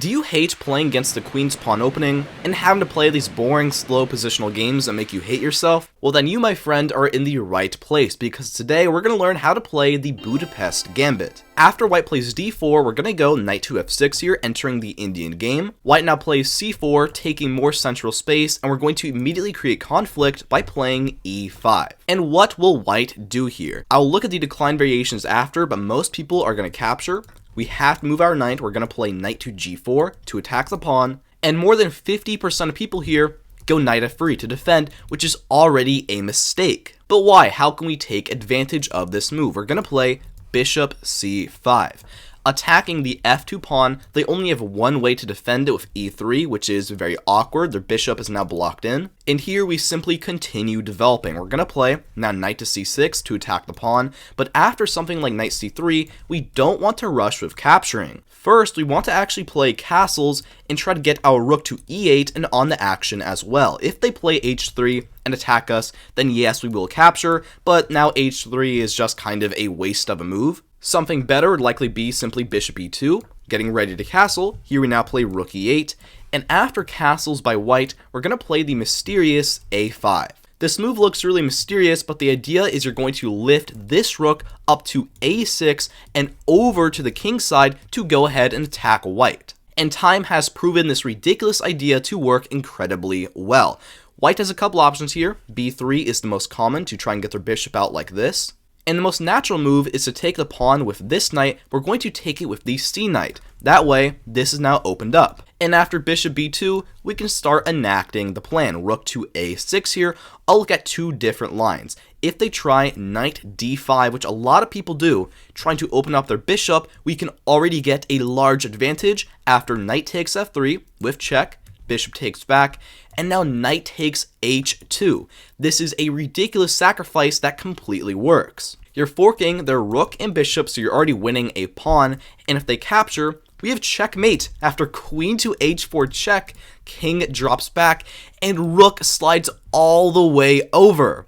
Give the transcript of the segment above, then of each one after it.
Do you hate playing against the queen's pawn opening, and having to play these boring, slow positional games that make you hate yourself? Well then you, my friend, are in the right place, because today we're going to learn how to play the Budapest Gambit. After white plays d4, we're going to go knight to f6 here, entering the Indian game. White now plays c4, taking more central space, and we're going to immediately create conflict by playing e5. And what will white do here? I'll look at the Alekhine variations after, but most people are going to capture. We have to move our knight. We're going to play knight to g4 to attack the pawn, and more than 50% of people here go knight f3 to defend, which is already a mistake. But why? How can we take advantage of this move? We're going to play bishop c5. Attacking the f2 pawn, they only have one way to defend it with e3, which is very awkward. Their bishop is now blocked in. And here we simply continue developing. We're going to play now knight to c6 to attack the pawn, but after something like knight c3, we don't want to rush with capturing. First, we want to actually play castles and try to get our rook to e8 and on the action as well. If they play h3 and attack us, then yes, we will capture, but now h3 is just kind of a waste of a move. Something better would likely be simply bishop e2, getting ready to castle. Here we now play rook e8, and after castles by white, we're going to play the mysterious a5. This move looks really mysterious, but the idea is you're going to lift this rook up to a6 and over to the king side to go ahead and attack white. And time has proven this ridiculous idea to work incredibly well. White has a couple options here. b3 is the most common to try and get their bishop out like this. And the most natural move is to take the pawn with this knight. We're going to take it with the c knight. That way, this is now opened up. And after bishop b2, we can start enacting the plan. Rook to a6 here. I'll look at two different lines. If they try knight d5, which a lot of people do, trying to open up their bishop, we can already get a large advantage after knight takes f3 with check. Bishop takes back, and now knight takes h2. This is a ridiculous sacrifice that completely works. You're forking their rook and bishop, so you're already winning a pawn, and if they capture, we have checkmate. After queen to h4 check, king drops back, and rook slides all the way over.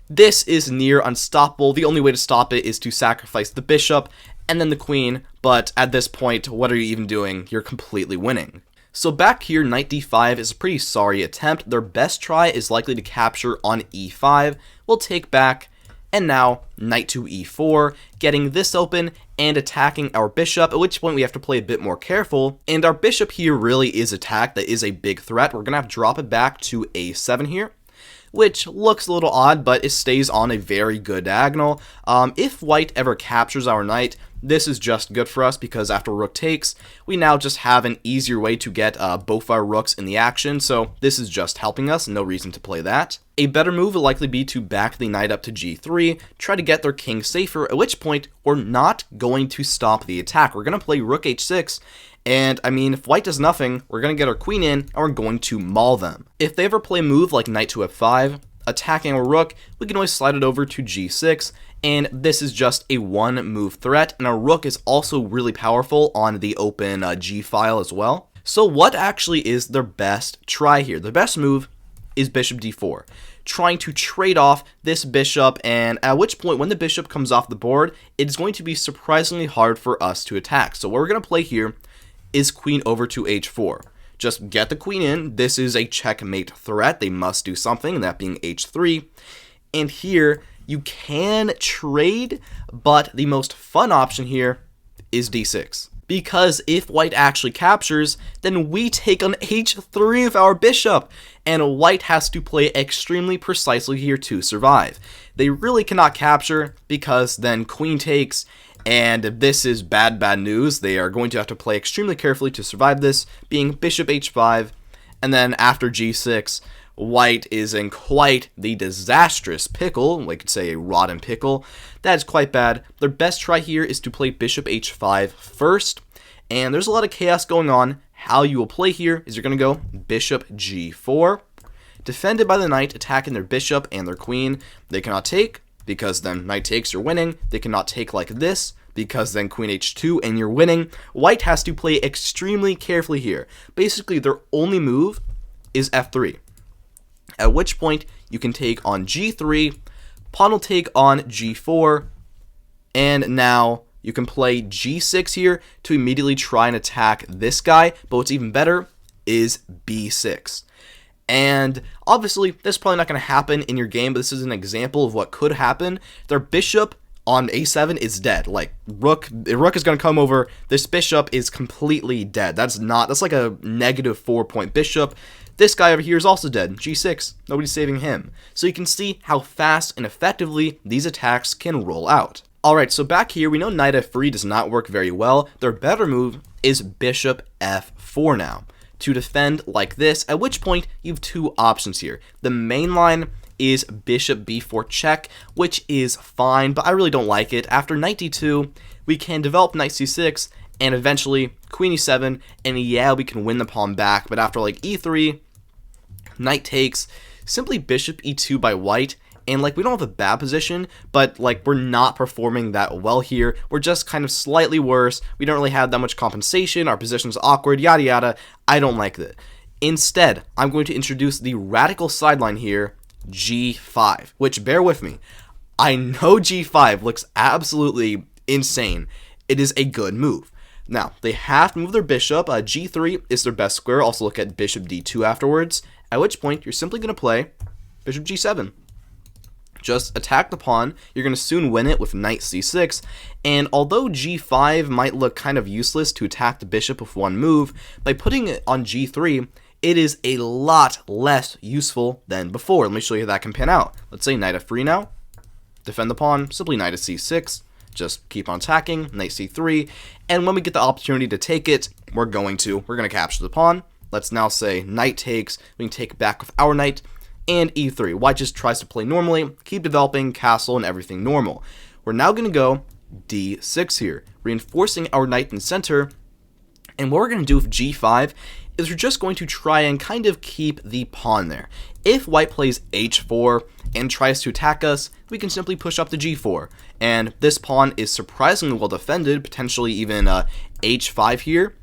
This is near unstoppable. The only way to stop it is to sacrifice the bishop and then the queen, but at this point, what are you even doing? You're completely winning. So back here, knight d5 is a pretty sorry attempt. Their best try is likely to capture on e5. We'll take back, and now knight to e4, getting this open and attacking our bishop, at which point we have to play a bit more careful. And our bishop here really is attacked. That is a big threat. We're going to have to drop it back to a7 here, which looks a little odd, but it stays on a very good diagonal. If white ever captures our knight, this is just good for us because after rook takes, we now just have an easier way to get both our rooks in the action, so this is just helping us, no reason to play that. A better move would likely be to back the knight up to g3, try to get their king safer, at which point we're not going to stop the attack. We're going to play rook h6, and I mean, if white does nothing, we're going to get our queen in, and we're going to maul them. If they ever play a move like knight to f5, attacking our rook, we can always slide it over to g6, and this is just a one move threat, and our rook is also really powerful on the open g file as well. So what actually is their best try here? The best move is bishop d4, trying to trade off this bishop, and at which point when the bishop comes off the board, it's going to be surprisingly hard for us to attack. So what we're going to play here is queen over to h4. Just get the queen in. This is a checkmate threat. They must do something, that being h3. And here, you can trade, but the most fun option here is d6. Because if white actually captures, then we take on h3 of our bishop, and white has to play extremely precisely here to survive. They really cannot capture because then queen takes, and this is bad news. They are going to have to play extremely carefully to survive this, being bishop h5, and then after g6, white is in quite the disastrous pickle, we could say a rotten pickle. That is quite bad. Their best try here is to play bishop h5 first, and there's a lot of chaos going on. How you will play here is you're going to go bishop g4, defended by the knight, attacking their bishop and their queen. They cannot take, because then knight takes, you're winning. They cannot take like this, because then queen h2 and you're winning. White has to play extremely carefully here. Basically, their only move is f3. At which point, you can take on g3, pawn will take on g4, and now You can play g6 here to immediately try and attack this guy, but what's even better is b6. And obviously, this is probably not going to happen in your game, but this is an example of what could happen. Their bishop on a7 is dead. Like, the rook is going to come over. This bishop is completely dead. That's like a negative 4-point bishop. This guy over here is also dead. G6. Nobody's saving him. So you can see how fast and effectively these attacks can roll out. Alright, so back here, we know knight f3 does not work very well. Their better move is bishop f4 now, to defend like this, at which point you have two options here. The main line is bishop b4 check, which is fine, but I really don't like it. After knight d2, we can develop knight c6, and eventually queen e7, and yeah, we can win the pawn back, but after like e3, knight takes, simply bishop e2 by white, and like we don't have a bad position, but like we're not performing that well here. We're just kind of slightly worse. We don't really have that much compensation. Our position's awkward, yada yada. I don't like that. Instead, I'm going to introduce the radical sideline here, g5, which, bear with me, I know g5 looks absolutely insane. It is a good move. Now, they have to move their bishop. G3 is their best square. Also look at bishop d2 afterwards, at which point you're simply going to play bishop g7. Just attack the pawn. You're going to soon win it with knight c6, and although g5 might look kind of useless to attack the bishop with one move, by putting it on g3, it is a lot less useful than before. Let me show you how that can pan out. Let's say knight f3 now. Defend the pawn, simply knight to c6. Just keep on attacking, knight c3, and when we get the opportunity to take it, we're going to capture the pawn. Let's now say knight takes. We can take it back with our knight, and e3. White just tries to play normally, keep developing, castle, and everything normal. We're now going to go d6 here, reinforcing our knight in the center, and what we're going to do with g5 is we're just going to try and kind of keep the pawn there. If white plays h4 and tries to attack us, we can simply push up to g4, and this pawn is surprisingly well defended, potentially even h5 here.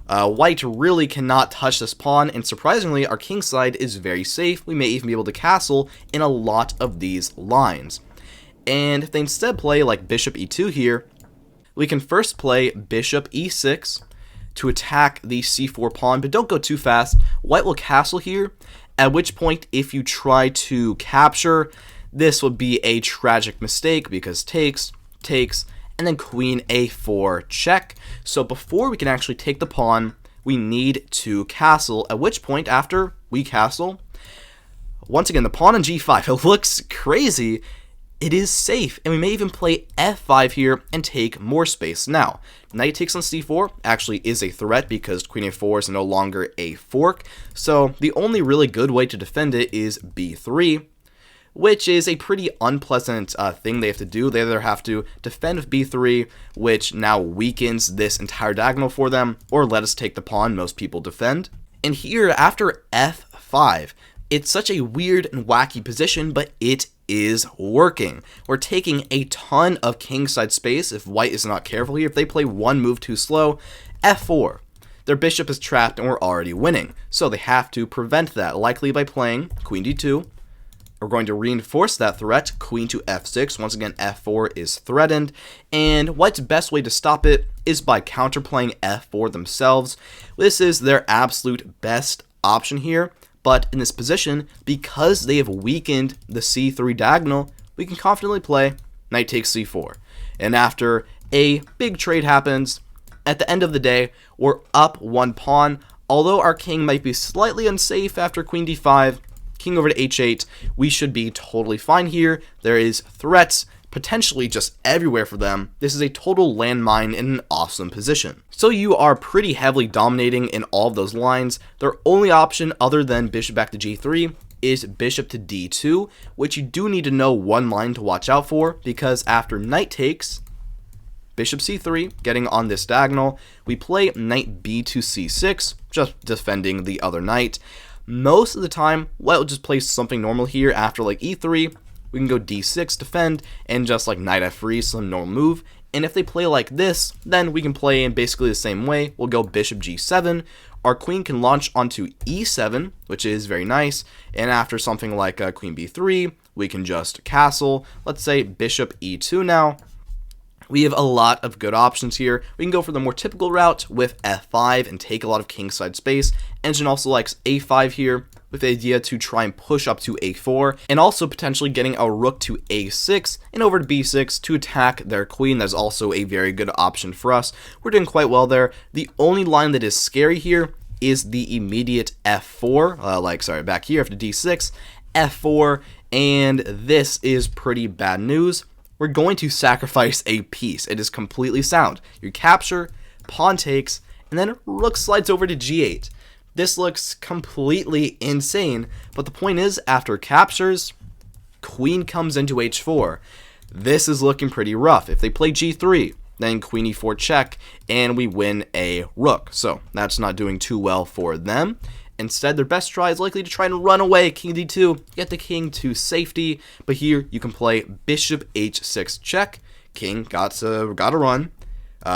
White really cannot touch this pawn, and surprisingly, our king side is very safe. We may even be able to castle in a lot of these lines. And if they instead play like bishop e2 here, we can first play bishop e6 to attack the c4 pawn, but don't go too fast. White will castle here, at which point, if you try to capture, this would be a tragic mistake because takes, and then queen a4 check. So before we can actually take the pawn, we need to castle, at which point after we castle, once again, the pawn on g5, it looks crazy, it is safe, and we may even play f5 here and take more space. Now, knight takes on c4 actually is a threat because queen a4 is no longer a fork, so the only really good way to defend it is b3, which is a pretty unpleasant thing they have to do. They either have to defend with b3, which now weakens this entire diagonal for them, or let us take the pawn. Most people defend. And here, after f5, it's such a weird and wacky position, but it is working. We're taking a ton of kingside space if white is not careful here. If they play one move too slow, f4. Their bishop is trapped and we're already winning. So they have to prevent that, likely by playing queen d2. We're going to reinforce that threat, queen to f6. Once again, f4 is threatened, and white's best way to stop it is by counterplaying f4 themselves. This is their absolute best option here, but in this position, because they have weakened the c3 diagonal, we can confidently play knight takes c4. And after a big trade happens, at the end of the day, we're up one pawn. Although our king might be slightly unsafe after queen d5, king over to h8, we should be totally fine here. There is threats potentially just everywhere for them. This is a total landmine in an awesome position. So you are pretty heavily dominating in all of those lines. Their only option other than bishop back to g3 is bishop to d2, which you do need to know one line to watch out for, because after knight takes, bishop c3, getting on this diagonal, we play knight b to c6, just defending the other knight. Most of the time, white will just play something normal here after like e3. We can go d6, defend, and just like knight f3, some normal move. And if they play like this, then we can play in basically the same way. We'll go bishop g7. Our queen can launch onto e7, which is very nice. And after something like queen b3, we can just castle. Let's say bishop e2 now. We have a lot of good options here. We can go for the more typical route with f5 and take a lot of kingside space. Engine also likes a5 here with the idea to try and push up to a4, and also potentially getting a rook to a6 and over to b6 to attack their queen. That's also a very good option for us. We're doing quite well there. The only line that is scary here is the immediate f4, back here after d6, f4, and this is pretty bad news. We're going to sacrifice a piece. It is completely sound. You capture, pawn takes, and then rook slides over to g8. This looks completely insane, but the point is, after captures, queen comes into h4. This is looking pretty rough. If they play g3, then queen e4 check, and we win a rook. So that's not doing too well for them. Instead, their best try is likely to try and run away, king d2, get the king to safety, but here you can play bishop h6 check, king got to run,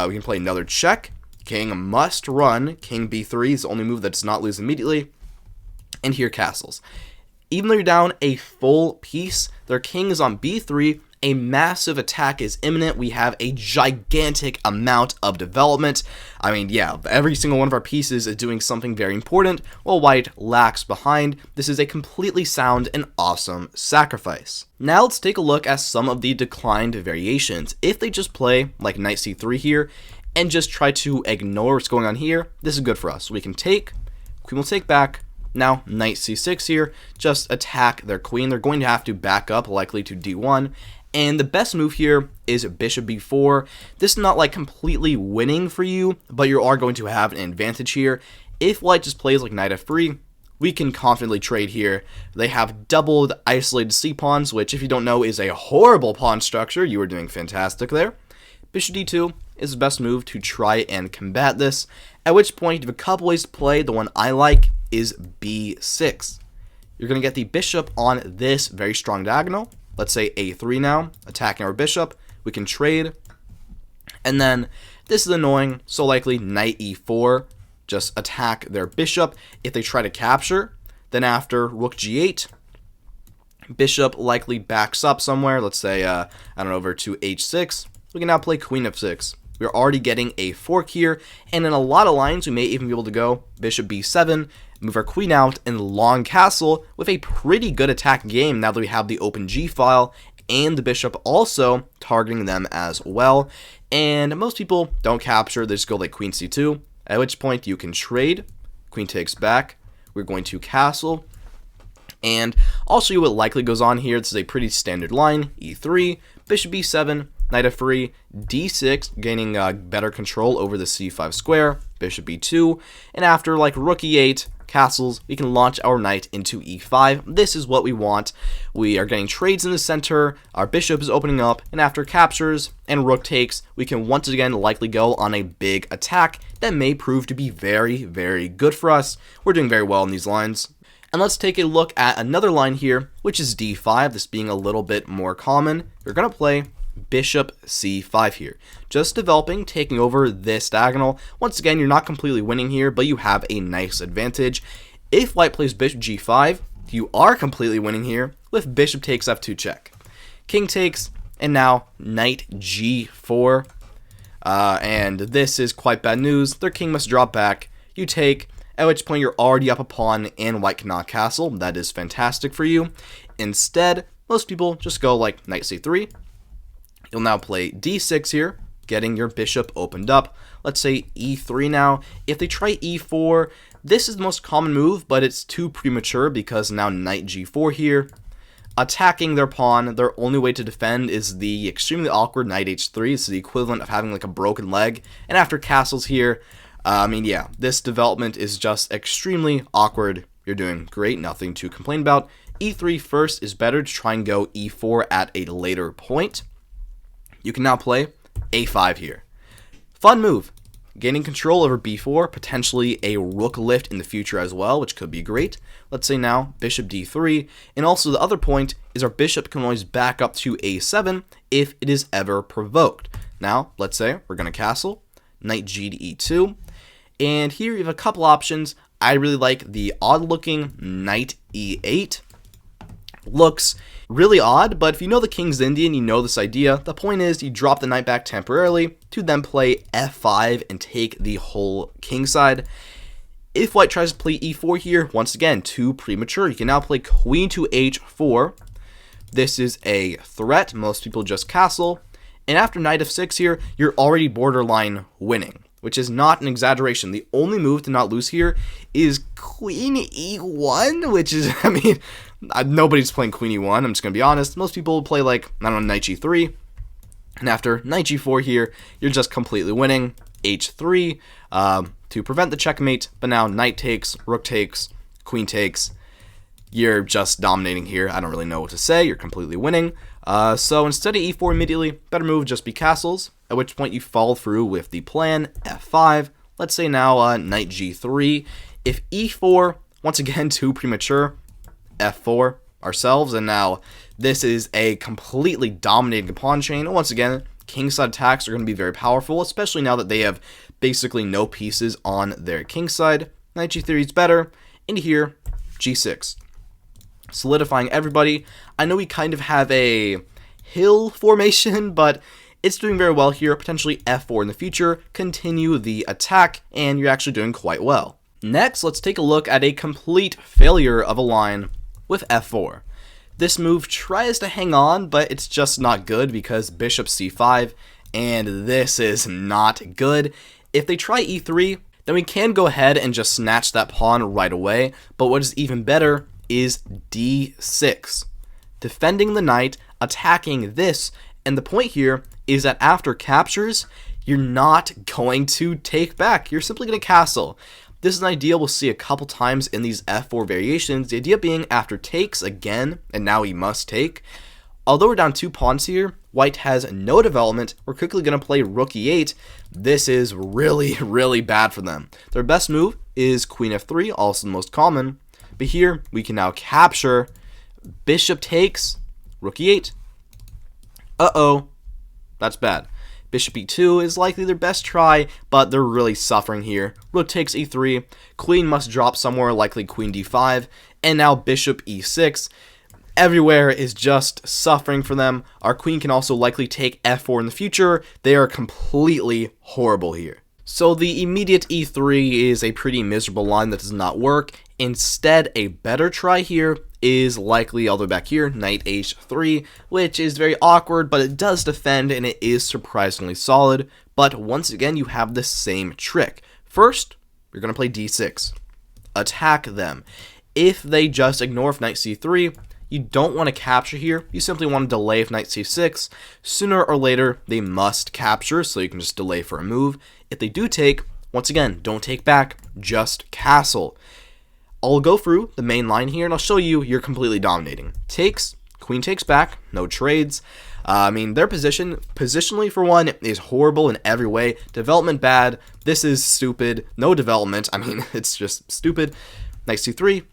we can play another check, king must run, king b3 is the only move that does not lose immediately, and here castles. Even though you're down a full piece, their king is on b3, a massive attack is imminent. We have a gigantic amount of development. I mean, yeah, every single one of our pieces is doing something very important, while white lacks behind. This is a completely sound and awesome sacrifice. Now let's take a look at some of the declined variations. If they just play like knight c3 here, and just try to ignore what's going on here, this is good for us. We can take, queen will take back. Now knight c6 here, just attack their queen. They're going to have to back up, likely to d1. And the best move here is bishop b4. This is not like completely winning for you, but you are going to have an advantage here. If white just plays like knight f3, we can confidently trade here. They have doubled isolated c-pawns, which if you don't know is a horrible pawn structure. You are doing fantastic there. Bishop d2 is the best move to try and combat this, at which point you have a couple ways to play. The one I like is b6. You're going to get the bishop on this very strong diagonal. Let's say a3 now, attacking our bishop. We can trade. And then this is annoying, so likely knight e4, just attack their bishop. If they try to capture, then after rook g8, bishop likely backs up somewhere. Let's say, over to h6. We can now play queen f6. We're already getting a fork here, and in a lot of lines, we may even be able to go bishop b7, move our queen out, and long castle with a pretty good attack game now that we have the open g file, and the bishop also targeting them as well. And most people don't capture, they just go like queen c2, at which point you can trade, queen takes back, we're going to castle, and I'll show you what likely goes on here. This is a pretty standard line, e3, bishop b7, knight f3, d6, gaining better control over the c5 square, bishop b2, and after like rook e8, castles, we can launch our knight into e5. This is what we want. We are getting trades in the center, our bishop is opening up, and after captures and rook takes, we can once again likely go on a big attack that may prove to be very, very good for us. We're doing very well in these lines. And let's take a look at another line here, which is d5, this being a little bit more common. You're going to play bishop c5 here, just developing, taking over this diagonal. Once again, you're not completely winning here, but you have a nice advantage. If white plays bishop g5, you are completely winning here with bishop takes f2 check, king takes, and now knight g4, and this is quite bad news. Their king must drop back, you take, at which point you're already up a pawn and white cannot castle. That is fantastic for you. Instead, most people just go like knight c3. You'll now play d6 here, getting your bishop opened up. Let's say e3 now. If they try e4, this is the most common move, but it's too premature because now knight g4 here. Attacking their pawn, their only way to defend is the extremely awkward knight h3. It's the equivalent of having like a broken leg. And after castles here, this development is just extremely awkward. You're doing great, nothing to complain about. e3 first is better to try and go e4 at a later point. You can now play a5 here. Fun move. Gaining control over b4, potentially a rook lift in the future as well, which could be great. Let's say now bishop d3, and also the other point is our bishop can always back up to a7 if it is ever provoked. Now, let's say we're going to castle, knight g to e2, and here you have a couple options. I really like the odd looking knight e8. Looks Really odd, but if you know the King's Indian, you know this idea. The point is, you drop the knight back temporarily to then play f5 and take the whole kingside. If white tries to play e4 here, once again, too premature. You can now play queen to h4. This is a threat. Most people just castle. And after knight f6 here, you're already borderline winning, which is not an exaggeration. The only move to not lose here is queen e1, which is, I mean, nobody's playing queen e1, I'm just going to be honest. Most people will play, like, I don't know, knight g3. And after knight g4 here, you're just completely winning. h3 to prevent the checkmate, but now knight takes, rook takes, queen takes. You're just dominating here. I don't really know what to say. You're completely winning. So instead of e4 immediately, better move just be castles, at which point you follow through with the plan, f5. Let's say now knight g3. If e4, once again, too premature, f4 ourselves, and now this is a completely dominating pawn chain. Once again, kingside attacks are going to be very powerful, especially now that they have basically no pieces on their kingside. Knight g3 is better. Into here, g6. Solidifying everybody. I know we kind of have a hill formation, but it's doing very well here. Potentially f4 in the future. Continue the attack, and you're actually doing quite well. Next, let's take a look at a complete failure of a line with f4. This move tries to hang on, but it's just not good because bishop c5, and this is not good. If they try e3, then we can go ahead and just snatch that pawn right away, but what is even better is d6. Defending the knight, attacking this, and the point here is that after captures, you're not going to take back. You're simply going to castle. This is an idea we'll see a couple times in these f4 variations. The idea being after takes again, and now he must take. Although we're down 2 pawns here, white has no development. We're quickly going to play rook e8. This is really, really bad for them. Their best move is queen f3, also the most common. But here, we can now capture. Bishop takes, rook e8. Uh-oh, that's bad. Bishop e2 is likely their best try, but they're really suffering here. Rook takes e3, queen must drop somewhere, likely queen d5, and now bishop e6. Everywhere is just suffering for them. Our queen can also likely take f4 in the future. They are completely horrible here. So the immediate e3 is a pretty miserable line that does not work. Instead, a better try here is likely all the way back here, knight h3, which is very awkward, but it does defend and it is surprisingly solid. But once again, you have the same trick. First, you're going to play d6. Attack them. If they just ignore knight c3, you don't want to capture here. You simply want to delay knight c6. Sooner or later, they must capture, so you can just delay for a move. If they do take, once again, don't take back, just castle. I'll go through the main line here, and I'll show you you're completely dominating. Takes, queen takes back, no trades. I mean, their position, positionally for one, is horrible in every way. Development bad. This is stupid. No development. I mean, it's just stupid. Knight c3.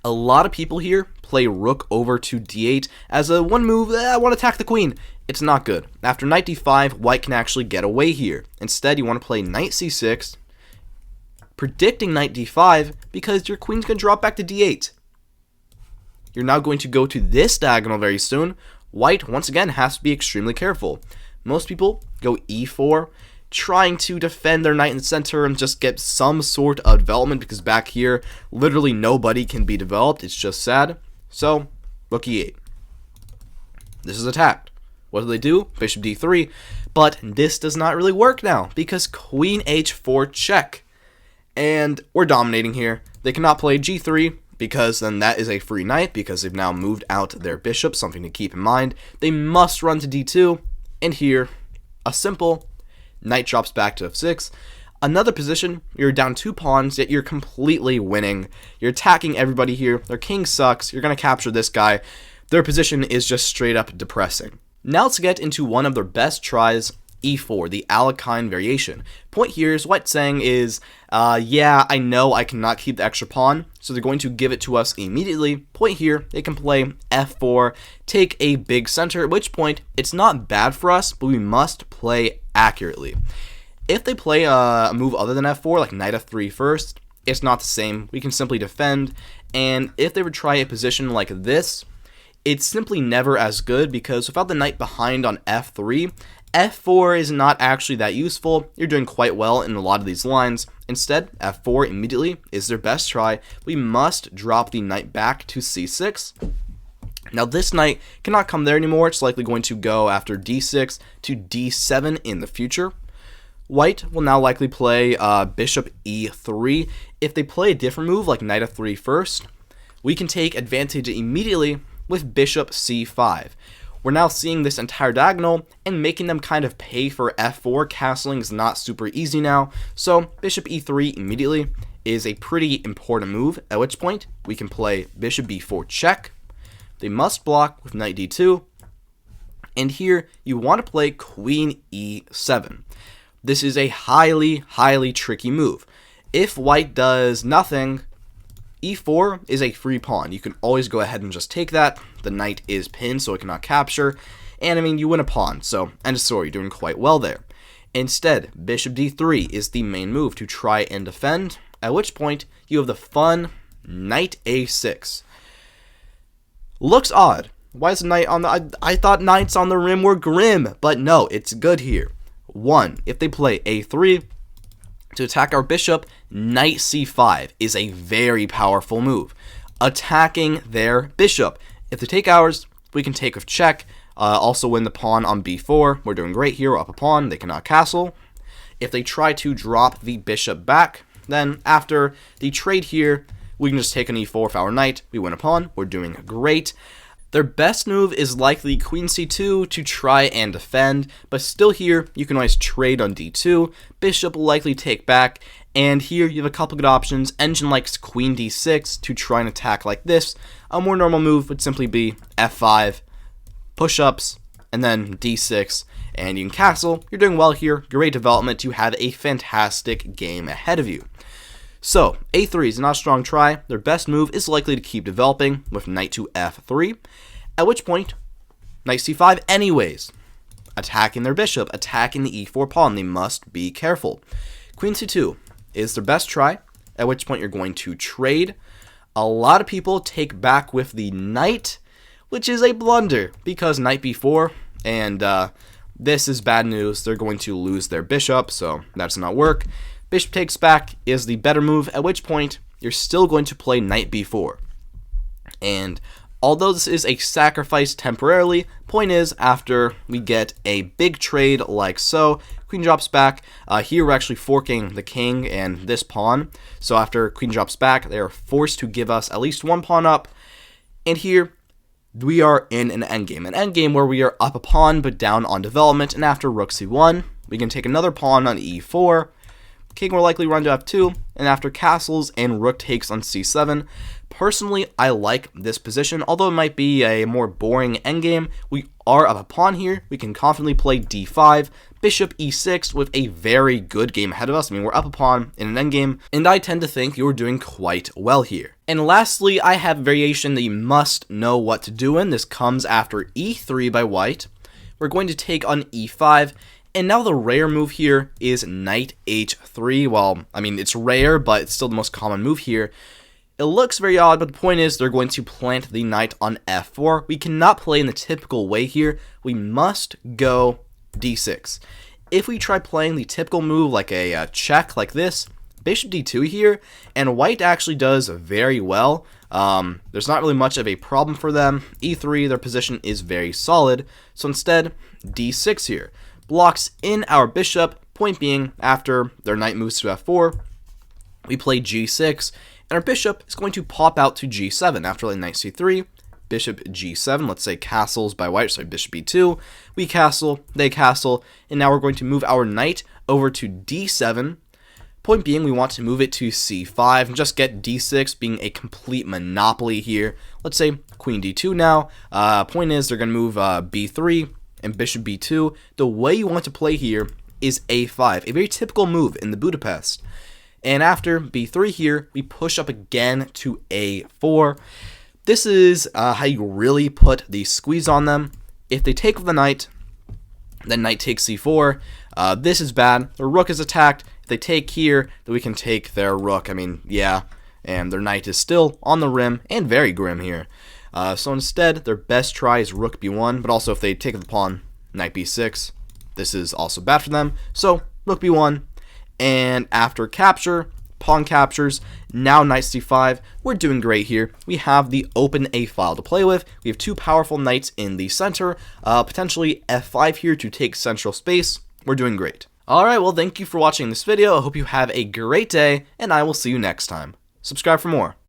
A lot of people here play rook over to d8 as a one move. I want to attack the queen. It's not good. After knight d5, white can actually get away here. Instead, you want to play knight c6, predicting knight d5 because your queen's going to drop back to d8. You're now going to go to this diagonal very soon. White, once again, has to be extremely careful. Most people go e4, trying to defend their knight in the center and just get some sort of development because back here, literally nobody can be developed. It's just sad. So, rook e8. This is attacked. What do? Bishop d3. But this does not really work now because queen h4 check. And we're dominating here. They cannot play g3 because then that is a free knight because they've now moved out their bishop, something to keep in mind. They must run to d2, and here, a simple knight drops back to f6. Another position, you're down 2 pawns, yet you're completely winning. You're attacking everybody here. Their king sucks. You're going to capture this guy. Their position is just straight up depressing. Now let's get into one of their best tries, e4, the Alekhine Variation. Point here is what saying is, yeah, I know I cannot keep the extra pawn, so they're going to give it to us immediately. Point here, they can play f4, take a big center, at which point it's not bad for us, but we must play accurately. If they play a move other than f4, like knight f3 first, it's not the same. We can simply defend, and if they would try a position like this, it's simply never as good because without the knight behind on f3, f4 is not actually that useful. You're doing quite well in a lot of these lines. Instead, f4 immediately is their best try. We must drop the knight back to c6. Now this knight cannot come there anymore. It's likely going to go after d6 to d7 in the future. White will now likely play bishop e3. If they play a different move like knight f3 first, we can take advantage immediately with bishop c5. We're now seeing this entire diagonal and making them kind of pay for f4. Castling is not super easy now, so bishop e3 immediately is a pretty important move, at which point we can play bishop b4 check. They must block with knight d2, and here you want to play queen e7. This is a highly tricky move. If white does nothing, e4 is a free pawn. You can always go ahead and just take that. The knight is pinned, so it cannot capture. And I mean, you win a pawn, so end of story, you're doing quite well there. Instead, bishop d3 is the main move to try and defend, at which point you have the fun knight a6. Looks odd. Why is the knight on the... I thought knights on the rim were grim, but no, it's good here. 1. If they play a3 to attack our bishop, knight c5 is a very powerful move, attacking their bishop. If they take ours, we can take with check, also win the pawn on b4. We're doing great here. We're up a pawn. They cannot castle. If they try to drop the bishop back, then after the trade here, we can just take an e4 with our knight. We win a pawn. We're doing great. Their best move is likely queen c2 to try and defend, but still here, you can always trade on d2. Bishop will likely take back, and here you have a couple good options. Engine likes queen d6 to try and attack like this. A more normal move would simply be f5, push-ups, and then d6, and you can castle. You're doing well here. Great development. You have a fantastic game ahead of you. So, a3 is not a strong try. Their best move is likely to keep developing with knight to f3, at which point, knight c5 anyways, attacking their bishop, attacking the e4 pawn. They must be careful. Queen c2 is their best try, at which point you're going to trade. A lot of people take back with the knight, which is a blunder, because knight b4, and this is bad news. They're going to lose their bishop, so that does not work. Bishop takes back is the better move, at which point you're still going to play knight b4. And although this is a sacrifice temporarily, point is, after we get a big trade like so, queen drops back. Here we're actually forking the king and this pawn. So after queen drops back, they are forced to give us at least one pawn up. And here we are in an endgame. An endgame where we are up a pawn but down on development. And after rook c1, we can take another pawn on e4. King will likely run to f2, and after castles and rook takes on c7. Personally, I like this position, although it might be a more boring endgame. We are up a pawn here. We can confidently play d5, bishop e6 with a very good game ahead of us. I mean, we're up a pawn in an endgame, and I tend to think you're doing quite well here. And lastly, I have a variation that you must know what to do in. This comes after e3 by white. We're going to take on e5. And now the rare move here is knight h3. Well, I mean, it's rare, but it's still the most common move here. It looks very odd, but the point is they're going to plant the knight on f4. We cannot play in the typical way here. We must go d6. If we try playing the typical move like a check like this, bishop d2 here, and white actually does very well. There's not really much of a problem for them. e3, their position is very solid. So instead, d6 here. Blocks in our bishop, point being, after their knight moves to f4, we play g6, and our bishop is going to pop out to g7 after like knight c3, bishop g7, let's say castles by white, so bishop b2, we castle, they castle, and now we're going to move our knight over to d7, point being we want to move it to c5, and just get d6 being a complete monopoly here. Let's say queen d2 now, point is they're going to move b3, and bishop b2. The way you want to play here is a5, a very typical move in the Budapest. And after b3 here, we push up again to a4. This is how you really put the squeeze on them. If they take with the knight, then knight takes c4. This is bad. The rook is attacked. If they take here, then we can take their rook. I mean, yeah, and their knight is still on the rim and very grim here. So instead, their best try is rook b1, but also if they take the pawn, knight b6, this is also bad for them. So rook b1, and after capture, pawn captures, now knight c5. We're doing great here. We have the open a file to play with. We have two powerful knights in the center, potentially f5 here to take central space. We're doing great. Alright, well, thank you for watching this video. I hope you have a great day, and I will see you next time. Subscribe for more.